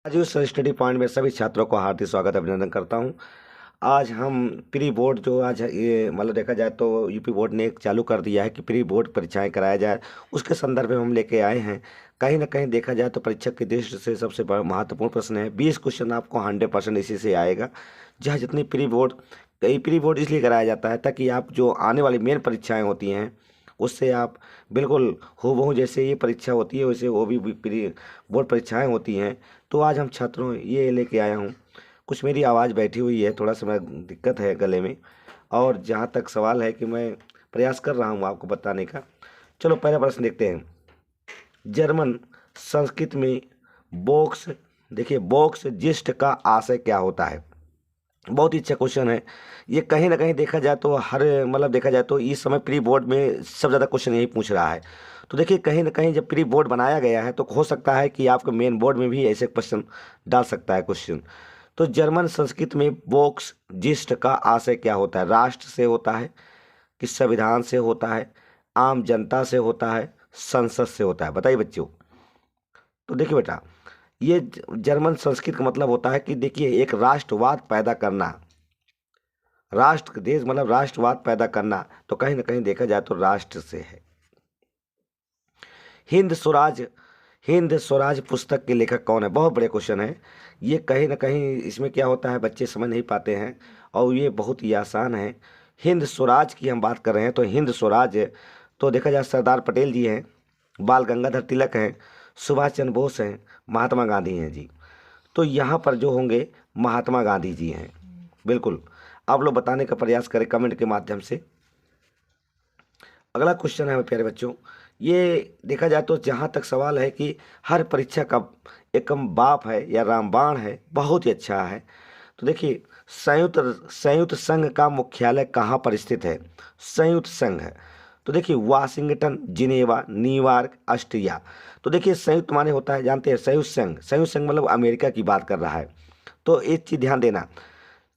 आज उस study point में सभी छात्रों को हार्दिक स्वागत अभिनंदन करता हूं। आज हम प्री बोर्ड जो आज ये मतलब देखा जाए तो यूपी बोर्ड ने एक चालू कर दिया है कि प्री बोर्ड परीक्षाएं कराया जाए, उसके संदर्भ में हम लेके आए हैं। कहीं ना कहीं देखा जाए तो परीक्षा की दृष्टि से सबसे बड़ा महत्वपूर्ण प्रश्न है। 20 क्वेश्चन आपको 100% इसी से आएगा। जहाँ जितनी प्री बोर्ड इसलिए कराया जाता है ताकि आप जो आने वाली मेन परीक्षाएँ होती हैं उससे आप बिल्कुल हूबहू जैसे ये परीक्षा होती है वैसे वो भी प्री बोर्ड परीक्षाएँ होती हैं। तो आज हम छात्रों ये लेके आया हूँ। कुछ मेरी आवाज़ बैठी हुई है, थोड़ा सा मैं दिक्कत है गले में। और जहाँ तक सवाल है कि मैं प्रयास कर रहा हूँ आपको बताने का। चलो पहला प्रश्न देखते हैं। जर्मन संस्कृत में बॉक्स, देखिए बॉक्स जिस्ट का आशय क्या होता है। बहुत ही अच्छा क्वेश्चन है ये। कहीं ना कहीं देखा जाए तो हर मतलब देखा जाए तो इस समय प्री बोर्ड में सबसे ज़्यादा क्वेश्चन यही पूछ रहा है। तो देखिए कहीं ना कहीं जब प्री बोर्ड बनाया गया है तो हो सकता है कि आपके मेन बोर्ड में भी ऐसे क्वेश्चन डाल सकता है क्वेश्चन। तो जर्मन संस्कृत में वोक्स जिस्ट का आशय क्या होता है। राष्ट्र से होता है कि संविधान से होता है, आम जनता से होता है, संसद से होता है, बताइए बच्चों। तो देखिए बेटा, ये जर्मन संस्कृत का मतलब होता है कि देखिए एक राष्ट्रवाद पैदा करना, राष्ट्र देश मतलब राष्ट्रवाद पैदा करना। तो कहीं ना कहीं देखा जाए तो राष्ट्र से है। हिंद स्वराज, हिंद स्वराज पुस्तक के लेखक कौन है। बहुत बड़े क्वेश्चन है ये। कहीं ना कहीं इसमें क्या होता है बच्चे समझ नहीं पाते हैं और ये बहुत ही आसान है। हिंद स्वराज की हम बात कर रहे हैं तो हिंद स्वराज तो देखा जाए सरदार पटेल जी हैं, बाल गंगाधर तिलक हैं, सुभाष चंद्र बोस हैं, महात्मा गांधी हैं जी। तो यहाँ पर जो होंगे महात्मा गांधी जी हैं। बिल्कुल आप लोग बताने का प्रयास करें कमेंट के माध्यम से। अगला क्वेश्चन है मेरे प्यारे बच्चों। ये देखा जाए तो जहाँ तक सवाल है कि हर परीक्षा का एकम बाप है या रामबाण है, बहुत ही अच्छा है। तो देखिए संयुक्त संयुक्त संघ का मुख्यालय कहाँ पर स्थित है। संयुक्त संघ है तो देखिए वाशिंगटन, जिनेवा, न्यूयॉर्क, ऑस्ट्रिया। तो देखिए संयुक्त माने होता है जानते हैं संयुक्त संघ, संयुक्त संघ मतलब अमेरिका की बात कर रहा है। तो एक चीज़ ध्यान देना।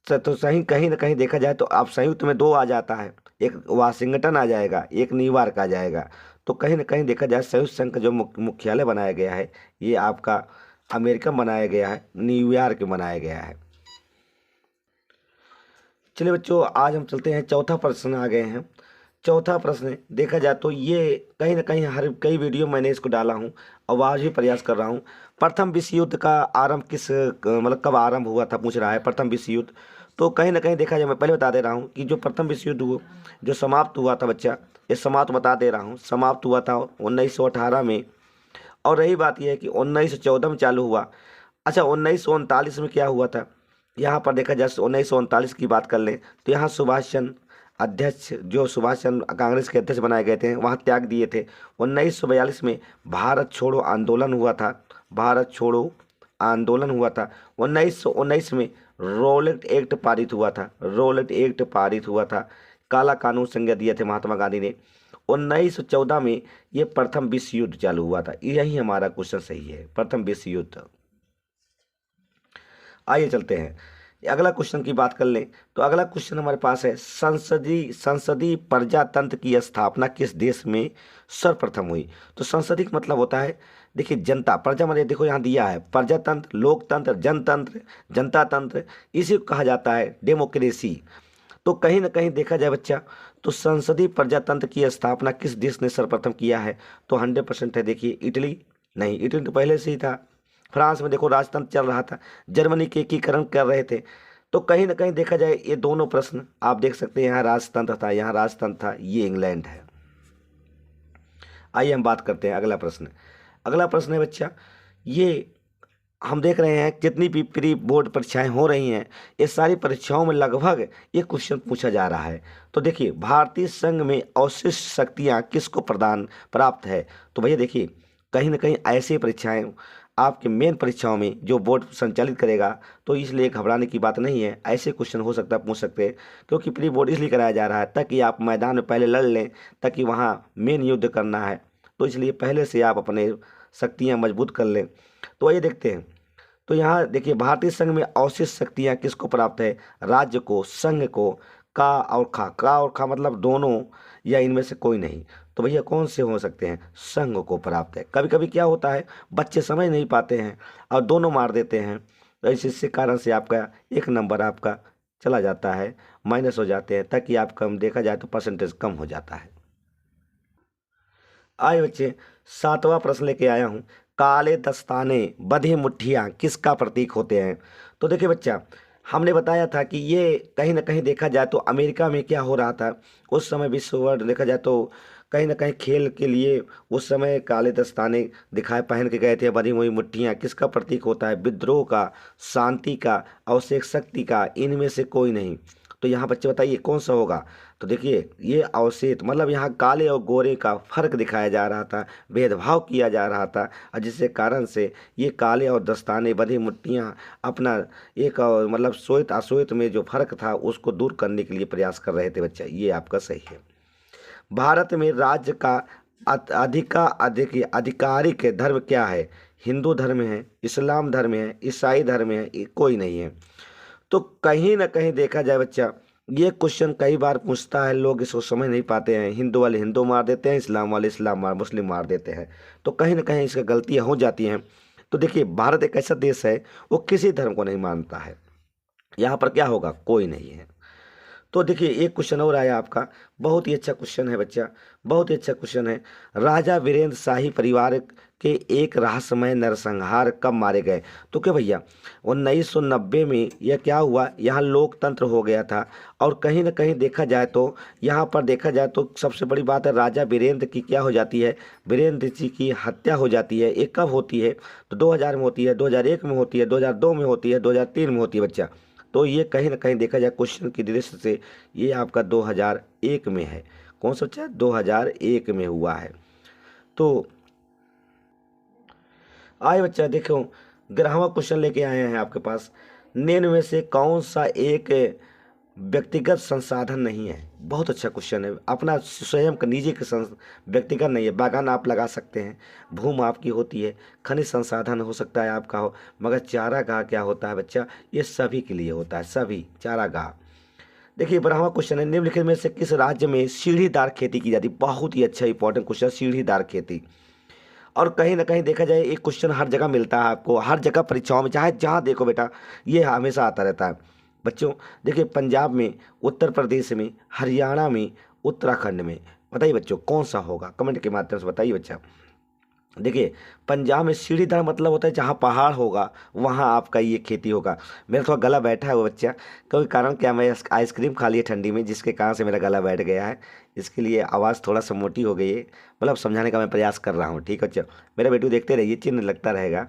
तो सही कहीं ना कहीं देखा जाए तो आप संयुक्त में दो आ जाता है, एक वाशिंगटन आ जाएगा, एक न्यूयॉर्क आ जाएगा। तो कहीं ना कहीं देखा जाए संयुक्त संघ का जो मुख्यालय बनाया गया है ये आपका अमेरिका में बनाया गया है, न्यूयॉर्क में बनाया गया है। चलिए बच्चों आज हम चलते हैं, चौथा प्रश्न आ गए हैं। चौथा प्रश्न देखा जाए तो ये कहीं ना कहीं हर कई वीडियो मैंने इसको डाला हूँ और आज भी प्रयास कर रहा हूँ। प्रथम विश्व युद्ध का आरंभ किस मतलब कब आरंभ हुआ था पूछ रहा है प्रथम विश्व युद्ध। तो कहीं ना कहीं देखा जाए मैं पहले बता दे रहा हूँ कि जो प्रथम विश्व युद्ध जो समाप्त हुआ था बच्चा, ये समाप्त बता दे रहा हूँ, समाप्त हुआ था 1918 में। और रही बात यह है कि 1914 में चालू हुआ। अच्छा 1939 में क्या हुआ था, यहाँ पर देखा जाए 1939 की बात कर लें तो यहाँ सुभाष चंद्र अध्यक्ष, जो सुभाष चंद्र कांग्रेस के अध्यक्ष बनाए गए थे, वहाँ त्याग दिए थे। 1942 में भारत छोड़ो आंदोलन हुआ था, भारत छोड़ो आंदोलन हुआ था। 1919 में रोलेट एक्ट पारित हुआ था, रोलेट एक्ट पारित हुआ था, काला कानून संज्ञा दिए थे महात्मा गांधी ने। 1914 में ये प्रथम विश्व युद्ध चालू हुआ था। यही हमारा क्वेश्चन सही है, प्रथम विश्व युद्ध। आइए चलते हैं अगला क्वेश्चन की बात कर लें। तो अगला क्वेश्चन हमारे पास है संसदीय प्रजातंत्र की स्थापना किस देश में सर्वप्रथम हुई। तो संसदीय का मतलब होता है देखिए जनता, प्रजा मतलब देखो यहाँ दिया है प्रजातंत्र, लोकतंत्र, जनतंत्र, जनता तंत्र, इसी को कहा जाता है डेमोक्रेसी। तो कहीं ना कहीं देखा जाए बच्चा तो संसदीय प्रजातंत्र की स्थापना किस देश ने सर्वप्रथम किया है। तो 100% है देखिए इटली, नहीं इटली तो पहले से ही था। फ्रांस में देखो राजतंत्र चल रहा था, जर्मनी के एकीकरण कर रहे थे। तो कहीं ना कहीं देखा जाए ये दोनों प्रश्न आप देख सकते हैं, यहाँ राजतंत्र था, यहाँ राजतंत्र था, ये इंग्लैंड है। आइए हम बात करते हैं अगला प्रश्न। अगला प्रश्न है बच्चा, ये हम देख रहे हैं जितनी भी प्री बोर्ड परीक्षाएं हो रही हैं ये सारी परीक्षाओं में लगभग ये क्वेश्चन पूछा जा रहा है। तो देखिए भारतीय संघ में अवशिष्ट शक्तियां किसको प्रदान प्राप्त है। तो भैया देखिए कहीं ना कहीं ऐसी परीक्षाएं आपके मेन परीक्षाओं में जो बोर्ड संचालित करेगा, तो इसलिए घबराने की बात नहीं है। ऐसे क्वेश्चन हो सकता है पूछ सकते हैं क्योंकि प्री बोर्ड इसलिए कराया जा रहा है ताकि आप मैदान में पहले लड़ लें, ताकि वहाँ मेन युद्ध करना है। तो इसलिए पहले से आप अपने शक्तियाँ मजबूत कर लें। तो आइए देखते हैं। तो यहाँ देखिए भारतीय संघ में अवशिष्ट शक्तियाँ किसको प्राप्त है, राज्य को, संघ को। का और खा मतलब दोनों या इनमें से कोई नहीं, तो भैया कौन से हो सकते हैं? संघ को प्राप्त है। कभी कभी क्या होता है, बच्चे समझ नहीं पाते हैं और दोनों मार देते हैं, तो इसी कारण से आपका एक नंबर आपका चला जाता है, माइनस हो जाते हैं, ताकि आप कम देखा जाए तो परसेंटेज कम हो जाता है। आए बच्चे, 7वां प्रश्न लेके आया हूँ। काले दस्ताने बंधी मुट्ठियाँ किसका प्रतीक होते हैं? तो देखिए बच्चा, हमने बताया था कि ये कहीं ना कहीं देखा जाए तो अमेरिका में क्या हो रहा था उस समय, विश्व वर्ल्ड देखा जाए तो कहीं ना कहीं खेल के लिए उस समय काले दस्ताने दिखाए पहन के गए थे। बंधी हुई मुट्ठियाँ किसका प्रतीक होता है? विद्रोह का, शांति का, आवश्यक शक्ति का, इनमें से कोई नहीं। तो यहाँ बच्चे बताइए कौन सा होगा? तो देखिए, ये अवशेष मतलब यहाँ काले और गोरे का फर्क दिखाया जा रहा था, भेदभाव किया जा रहा था, और जिसके कारण से ये काले और दस्ताने बंधी मुट्ठियाँ अपना एक मतलब श्वेत अश्वेत में जो फर्क था उसको दूर करने के लिए प्रयास कर रहे थे। बच्चा ये आपका सही है। भारत में राज्य का आधिकारिक धर्म क्या है? हिंदू धर्म है, इस्लाम धर्म है, ईसाई धर्म है, ये कोई नहीं है। तो कहीं ना कहीं देखा जाए बच्चा, ये क्वेश्चन कई बार पूछता है, लोग इसको समझ नहीं पाते हैं। हिंदू वाले हिंदू मार देते हैं, इस्लाम वाले इस्लाम मार मुस्लिम मार देते हैं, तो कहीं ना कहीं इसका गलतियां हो जाती हैं। तो देखिए, भारत एक ऐसा देश है वो किसी धर्म को नहीं मानता है। यहाँ पर क्या होगा? कोई नहीं है। तो देखिए, एक क्वेश्चन और आया आपका, बहुत ही अच्छा क्वेश्चन है बच्चा, बहुत ही अच्छा क्वेश्चन है। राजा वीरेंद्र शाही परिवार के एक रहस्यमय नरसंहार कब मारे गए? तो क्या भैया, 1990 में यह क्या हुआ, यहाँ लोकतंत्र हो गया था। और कहीं ना कहीं देखा जाए तो यहाँ पर देखा जाए तो सबसे बड़ी बात है, राजा वीरेंद्र की क्या हो जाती है? वीरेंद्र जी की हत्या हो जाती है। ये कब होती है? तो 2000 में होती है, 2001 में होती है, 2002 में होती है, 2003 में होती है बच्चा। तो ये कहीं ना कहीं देखा जाए क्वेश्चन की दृष्टि से ये आपका 2001 में है। कौन सा बच्चा? 2001 में हुआ है। तो आए बच्चा, देखो 11वां क्वेश्चन लेके आए हैं आपके पास। निम्न में से कौन सा एक व्यक्तिगत संसाधन नहीं है? बहुत अच्छा क्वेश्चन है। अपना स्वयं का निजी का व्यक्तिगत नहीं है। बागान आप लगा सकते हैं, भूमि आपकी होती है, खनिज संसाधन हो सकता है आपका हो, मगर चारागाह क्या होता है बच्चा? ये सभी के लिए होता है, सभी चारागाह। देखिए, 12वां क्वेश्चन है, निम्नलिखित में से किस राज्य में सीढ़ीदार खेती की जाती है? बहुत ही अच्छा इंपॉर्टेंट क्वेश्चन, सीढ़ीदार खेती। और कहीं ना कहीं देखा जाए एक क्वेश्चन हर जगह मिलता है आपको, हर जगह परीक्षाओं में, चाहे जहाँ देखो बेटा, ये हमेशा आता रहता है बच्चों। देखिए, पंजाब में, उत्तर प्रदेश में, हरियाणा में, उत्तराखंड में, बताइए बच्चों कौन सा होगा? कमेंट के माध्यम से बताइए बच्चा। देखिए, पंजाब में सीढ़ीदार मतलब होता है जहाँ पहाड़ होगा वहाँ आपका ये खेती होगा। मेरा थोड़ा गला बैठा है वो बच्चा, क्योंकि कारण क्या, मैं आइसक्रीम खा लिया ठंडी में, जिसके कारण से मेरा गला बैठ गया है, इसके लिए आवाज़ थोड़ा सा मोटी हो गई है। मतलब समझाने का मैं प्रयास कर रहा हूँ, ठीक है बच्चा। मेरा वीडियो देखते रहिए, चिन्ह लगता रहेगा।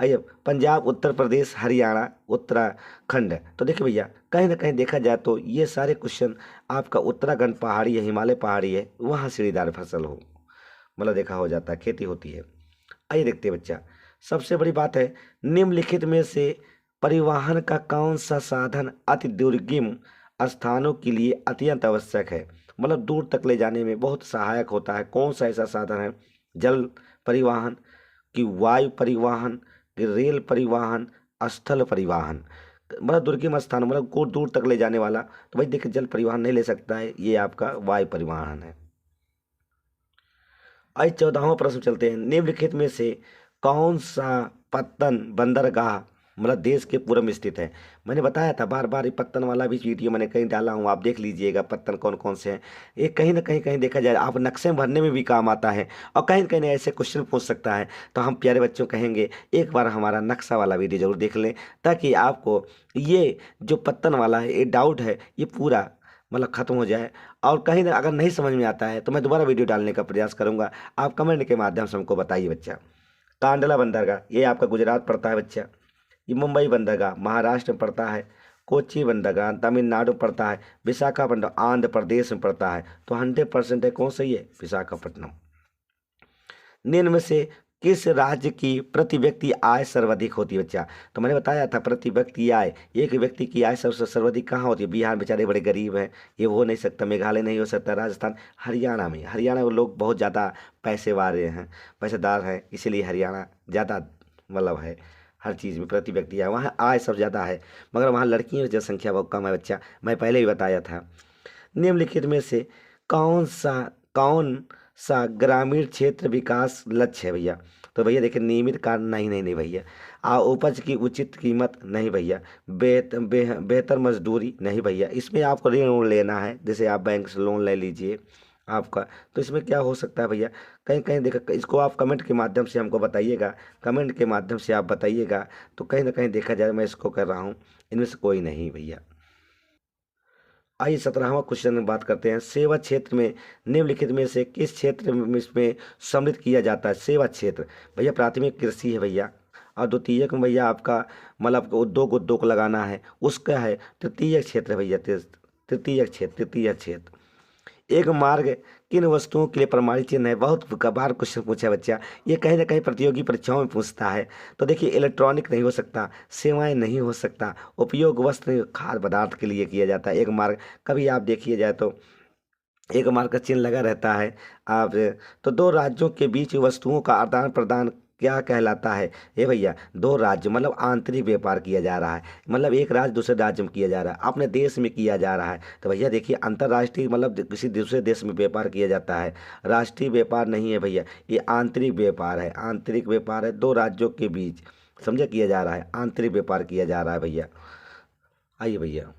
आइए, पंजाब, उत्तर प्रदेश, हरियाणा, उत्तराखंड। तो देखिए भैया, कहीं ना कहीं देखा जाए तो ये सारे क्वेश्चन आपका उत्तराखंड पहाड़ी है, हिमालय पहाड़ी है, वहाँ सीढ़ीदार फसल हो मतलब देखा हो जाता है, खेती होती है। आइए देखते हैं बच्चा, सबसे बड़ी बात है, निम्नलिखित में से परिवहन का कौन सा साधन अति दुर्गम स्थानों के लिए अत्यंत आवश्यक है? मतलब दूर तक ले जाने में बहुत सहायक होता है। कौन सा ऐसा साधन है? जल परिवहन, कि वायु परिवहन, कि रेल परिवहन, स्थल परिवहन? मतलब दुर्गम स्थान मतलब को दूर तक ले जाने वाला, तो भाई देखिए, जल परिवहन नहीं ले सकता है, ये आपका वायु परिवहन है। आज 14वां प्रश्न चलते हैं, निम्नलिखित में से कौन सा पत्तन बंदरगाह मतलब देश के पूर्व में स्थित है? मैंने बताया था बार बार, ये पत्तन वाला भी वीडियो मैंने कहीं डाला हूँ, आप देख लीजिएगा पत्तन कौन कौन से हैं। ये कहीं ना कहीं देखा जाए आप नक्शे भरने में भी काम आता है, और कहीं ना कहीं ऐसे क्वेश्चन पूछ सकता है। तो हम प्यारे बच्चों कहेंगे एक बार हमारा नक्शा वाला वीडियो जरूर देख लें, ताकि आपको ये जो पत्तन वाला है, ये डाउट है, ये पूरा मतलब खत्म हो जाए। और कहीं ना अगर नहीं समझ में आता है तो मैं दोबारा वीडियो डालने का प्रयास करूंगा, आप कमेंट के माध्यम से हमको बताइए बच्चा। कांडला बंदरगाह ये आपका गुजरात पड़ता है बच्चा। ये मुंबई बंदरगाह महाराष्ट्र में पड़ता है। कोच्चि बंदरगाह तमिलनाडु पड़ता है। विशाखापट्टनम आंध्र प्रदेश में पड़ता है। तो 100% है, कौन सही है? विशाखापट्टनम। निम्न में से किस राज्य की प्रति व्यक्ति आय सर्वाधिक होती है बच्चा? तो मैंने बताया था प्रति व्यक्ति आय, एक व्यक्ति की आय सबसे सर्वाधिक कहाँ होती है? बिहार बेचारे बड़े गरीब हैं, ये हो नहीं सकता, मेघालय नहीं हो सकता, राजस्थान, हरियाणा में। हरियाणा में लोग बहुत ज़्यादा पैसे वाले हैं, पैसेदार हैं, इसीलिए हरियाणा ज़्यादा मतलब है हर चीज़ में प्रति व्यक्ति आय, वहाँ आय सब ज़्यादा है, मगर वहाँ लड़कियों की जनसंख्या बहुत कम है बच्चा, मैं पहले ही बताया था। निम्नलिखित में से कौन सा ग्रामीण क्षेत्र विकास लक्ष्य है भैया? तो भैया देखिए, नियमित कार्य नहीं नहीं नहीं भैया। उपज की उचित कीमत नहीं भैया। बेहतर मजदूरी नहीं भैया। इसमें आपको ऋण लेना है, जैसे आप बैंक से लोन ले लीजिए आपका। तो इसमें क्या हो सकता है भैया? कहीं कहीं देखा, इसको आप कमेंट के माध्यम से हमको बताइएगा, कमेंट के माध्यम से आप बताइएगा। तो कहीं ना कहीं देखा जाए मैं इसको कर रहा हूँ, इनमें से कोई नहीं भैया। आइए 17वां क्वेश्चन में बात करते हैं। सेवा क्षेत्र में निम्नलिखित में से किस क्षेत्र में इसमें सम्मिलित किया जाता है? सेवा क्षेत्र भैया, प्राथमिक कृषि है भैया, और द्वितीयक में भैया आपका मतलब उद्योग लगाना है, उसका है तृतीय क्षेत्र है भैया। तृतीय क्षेत्र। एक मार्ग किन वस्तुओं के लिए प्रमाणित चिन्ह है? बहुत बार क्वेश्चन पूछा बच्चा, ये कहीं ना कहीं प्रतियोगी परीक्षाओं में पूछता है। तो देखिए, इलेक्ट्रॉनिक नहीं हो सकता, सेवाएं नहीं हो सकता, उपयोग वस्त्र खाद्य पदार्थ के लिए किया जाता है एक मार्ग। कभी आप देखिए जाए तो एक मार्ग का चिन्ह लगा रहता है। आप तो दो राज्यों के बीच वस्तुओं का आदान प्रदान क्या कहलाता है? ये भैया, दो राज्य मतलब आंतरिक व्यापार किया जा रहा है, मतलब एक राज्य दूसरे राज्य में किया जा रहा है, अपने देश में किया जा रहा है। तो भैया देखिए, अंतर्राष्ट्रीय मतलब किसी दूसरे देश में व्यापार किया जाता है, राष्ट्रीय व्यापार नहीं है भैया, ये आंतरिक व्यापार है। आंतरिक व्यापार है, दो राज्यों के बीच समझे किया जा रहा है, आंतरिक व्यापार किया जा रहा है भैया। आइए भैया,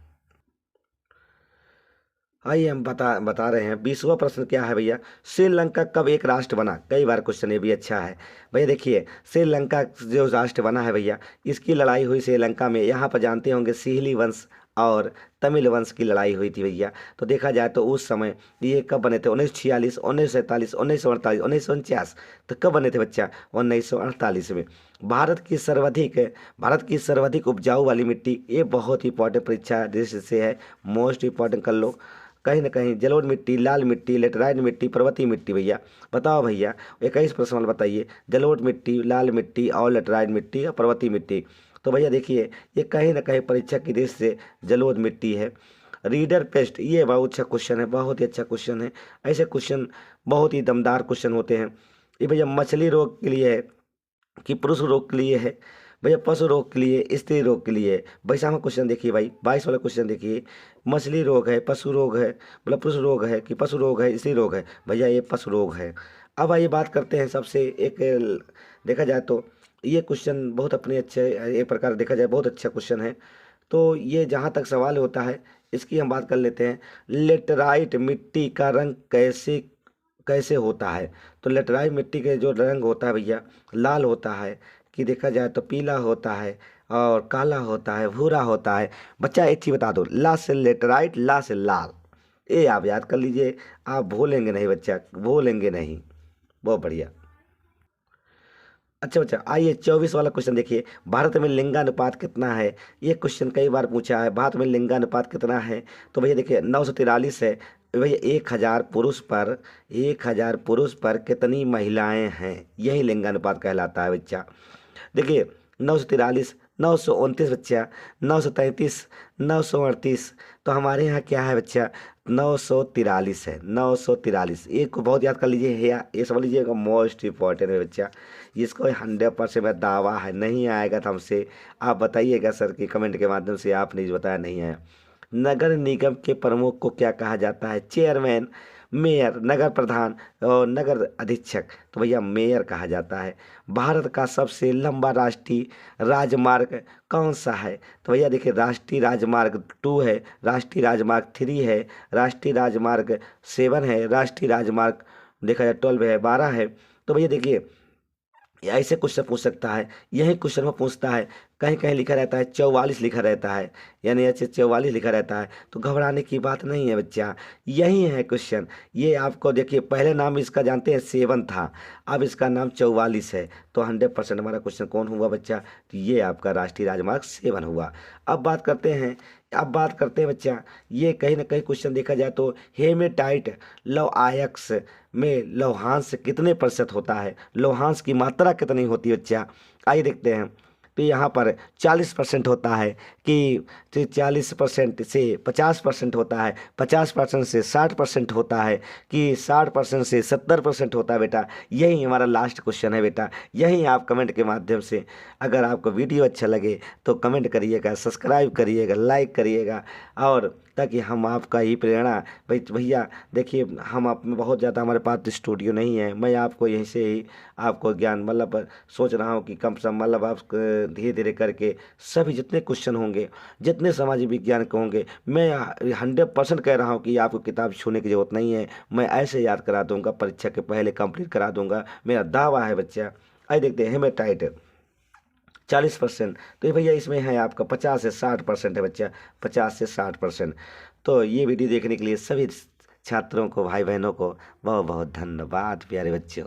आइए हम बता रहे हैं। 20वां प्रश्न क्या है भैया? श्रीलंका कब एक राष्ट्र बना? कई बार क्वेश्चन ये भी अच्छा है भैया। देखिए, श्रीलंका जो राष्ट्र बना है भैया, इसकी लड़ाई हुई श्रीलंका में। यहाँ पर जानते होंगे सिहली वंश और तमिल वंश की लड़ाई हुई थी भैया। तो देखा जाए तो उस समय ये कब बने थे? 1946, 1947, 1948, 1949। तो कब बने थे बच्चा? 1948 में। भारत की सर्वाधिक उपजाऊ वाली मिट्टी, ये बहुत ही इंपॉर्टेंट परीक्षा जिससे है, मोस्ट इंपॉर्टेंट कर लो। कहीं ना कहीं जलोढ़ मिट्टी, लाल मिट्टी, लेटराइट मिट्टी, पर्वतीय मिट्टी भैया। बताओ भैया, 21 प्रश्न वाला बताइए। जलोढ़ मिट्टी, लाल मिट्टी और लेटराइट मिट्टी और पर्वतीय मिट्टी। तो भैया देखिए, ये कहीं ना कहीं परीक्षा की दृष्टि से जलोढ़ मिट्टी है। रीडर पेस्ट, ये बहुत अच्छा क्वेश्चन है, बहुत ही अच्छा क्वेश्चन है। ऐसे क्वेश्चन बहुत ही दमदार क्वेश्चन होते हैं। ये भैया मछली रोग के लिए है कि पुरुष रोग के लिए है? भैया पशु रोग के लिए, स्त्री रोग के लिए। वैसा में क्वेश्चन देखिए भाई, 22 वाला क्वेश्चन देखिए। मछली रोग है, पशु रोग है, मतलब पुरुष रोग है कि पशु रोग है, स्त्री रोग है? भैया ये पशु रोग है। अब आइए बात करते हैं सबसे एक, देखा जाए तो ये क्वेश्चन बहुत अपने अच्छे, एक प्रकार देखा जाए बहुत अच्छा क्वेश्चन है। तो ये जहाँ तक सवाल होता है, इसकी हम बात कर लेते हैं। लेटराइट मिट्टी का रंग कैसे कैसे होता है? तो लेटराइट मिट्टी के जो रंग होता है भैया, लाल होता है कि देखा जाए तो पीला होता है, और काला होता है, भूरा होता है। बच्चा एक चीज़ बता दो, ला से लेटराइट, ला से लाल, ये आप याद कर लीजिए, आप भूलेंगे नहीं बच्चा, भूलेंगे नहीं। बहुत बढ़िया। अच्छा बच्चा, आइए 24 वाला क्वेश्चन देखिए। भारत में लिंगानुपात कितना है? ये क्वेश्चन कई बार पूछा है, भारत में लिंगानुपात कितना है? तो भैया देखिए 943 है भैया। 1000 पुरुष पर कितनी महिलाएं हैं? यही लिंगानुपात कहलाता है बच्चा। देखिए 943, 929 बच्चा, 933, 938। तो हमारे यहाँ क्या है बच्चा? 943 है, 943। एक को बहुत याद कर लीजिए, ये समझ लीजिएगा मोस्ट इंपॉर्टेंट है बच्चा। इसको 100% में दावा है, नहीं आएगा तो हमसे आप बताइएगा सर की कमेंट के माध्यम से, आपने जो बताया नहीं आया। नगर निगम के प्रमुख को क्या कहा जाता है? चेयरमैन, मेयर, नगर प्रधान और नगर अधीक्षक। तो भैया मेयर कहा जाता है। भारत का सबसे लंबा राष्ट्रीय राजमार्ग कौन सा है? तो भैया देखिए, राष्ट्रीय राजमार्ग 2 है, राष्ट्रीय राजमार्ग 3 है, राष्ट्रीय राजमार्ग 7 है, राष्ट्रीय राजमार्ग देखा जाए 12 है, 12 है। तो भैया देखिए, ऐसे क्वेश्चन पूछ सकता है, यही क्वेश्चन में पूछता है। कहीं कहीं लिखा रहता है 44 लिखा रहता है, यानी ऐसे 44 लिखा रहता है। तो घबराने की बात नहीं है बच्चा, यही है क्वेश्चन। ये आपको देखिए, पहले नाम इसका जानते हैं 7 था, अब इसका नाम 44 है। तो 100% हमारा क्वेश्चन कौन हुआ बच्चा? तो ये आपका राष्ट्रीय राजमार्ग 7 हुआ। अब बात करते हैं बच्चा, ये कहीं ना कहीं क्वेश्चन देखा जाए तो हेमेटाइट लौह आयस्क में लौहांश कितने प्रतिशत होता है? लौहांश की मात्रा कितनी होती है बच्चा? आइए देखते हैं। तो यहाँ पर 40% होता है कि 40% से 50% होता है, 50% से 60% होता है, कि 60% से 70% होता है बेटा। यही हमारा लास्ट क्वेश्चन है बेटा। यही आप कमेंट के माध्यम से, अगर आपको वीडियो अच्छा लगे तो कमेंट करिएगा, सब्सक्राइब करिएगा, लाइक करिएगा, और ताकि हम आपका ही प्रेरणा, भाई भैया देखिए हम आप में बहुत ज़्यादा हमारे पास तो स्टूडियो नहीं है, मैं आपको यहीं से ही आपको ज्ञान मतलब सोच रहा हूँ कि कम से कम मतलब आप धीरे धीरे करके सभी जितने क्वेश्चन होंगे, जितने सामाजिक विज्ञान के होंगे, मैं 100% कह रहा हूँ कि आपको किताब छूने की जरूरत नहीं है, मैं ऐसे याद करा दूंगा, परीक्षा के पहले कंप्लीट करा दूंगा, मेरा दावा है बच्चा। आइए देखते हैं हेमेटाइट 40%, तो ये भैया इसमें है आपका 50 से 60% है बच्चा, 50 से 60%। तो ये वीडियो देखने के लिए सभी छात्रों को, भाई बहनों को बहुत बहुत धन्यवाद प्यारे बच्चों।